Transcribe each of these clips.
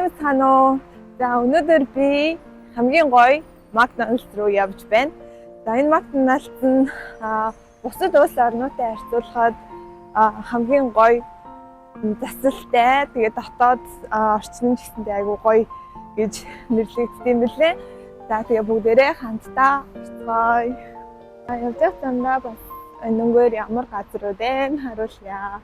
Сайн уу? За өнөөдөр би хамгийн гоё McDonald's руу явж байна. За энэ McDonald's нь бусад улс орнуудтай харьцуулахад хамгийн гоё засалтай. Тэгээд дотоод орчин нь ч гэсэндээ айгүй гоё гэж нэрлэгдсэн юм билээ. За тэгээ бүгдээрээ хамтдаа орцгоё. Явж байгаа замдаа бас өнөөгөр ямар газрууд вэ харуулъя.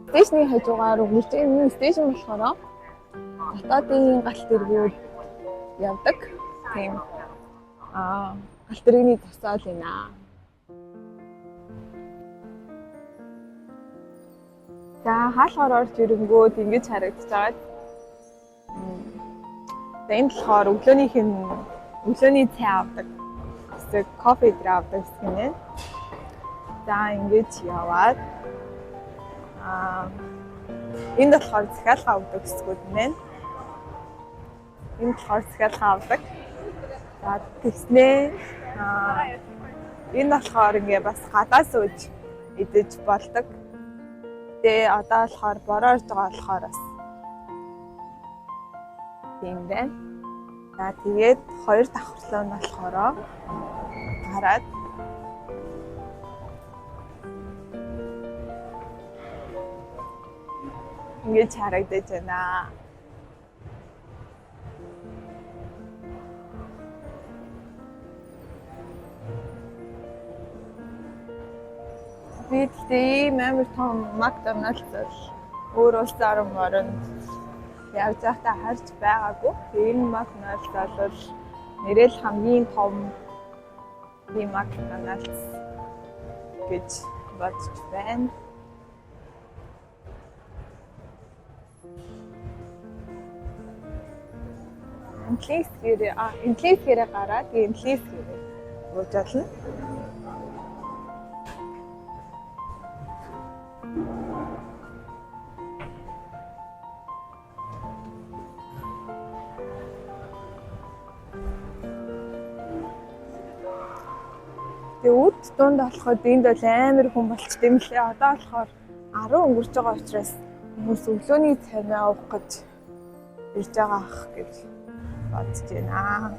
Стейшны хажуугаар үрж энэ стейшн болохоор дотоодын галт тэргүүд явдаг. Тийм. Галт тэрэгний зогсоол байна. За хаалгаар орж ирэнгүүт ингэж харагдаж байгаа. За энэ болохоор өглөөний цай авдаг. Эсвэл кофе авдаг гэсэн юм. За ингэж яваад энд болохоор захиалга авдаг хэсгүүд нь байна. Энд болохоор захиалга авдаг. За тэгснээ энэ болохоор ингээ бас гадаа сууж идэж болдог. Тэгээ одоо болохоор бороо орж байгаа болохоор бас тийм байна. За тэгээд хоёр давхарлаа нь болохоор хараад ингэж харагдаж байна. Би тийм амар том McDonald's өөр улсын орнд явж байхдаа харж байгаагүй. Энэ McDonald's бол нэрэл хамгийн том McDonald's гэж бодож байна. Энтлисгээрээ гараад энтлисгээрээ бууж олно. Тэгээ үд дунд болоход энд бол амар хүн болчтой юм лээ. Одоо болохоор 10 өнгөрч байгаа учраас хүмүүс өглөөний цайнаа уух гэж ирж байгаа ах гэж бодож байна.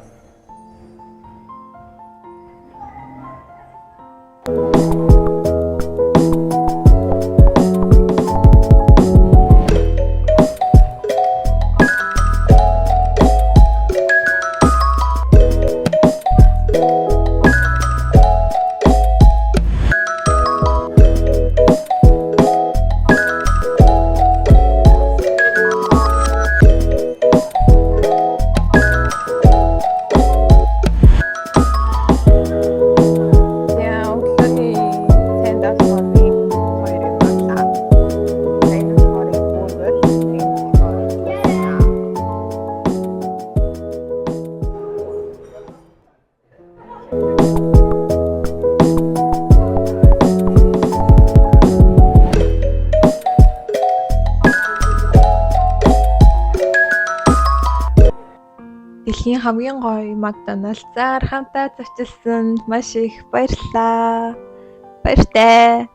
Дэлхийн хамгийн гоё McDonald's-аар хамтаа зочилсонд маш их баярлалаа. Баяртай.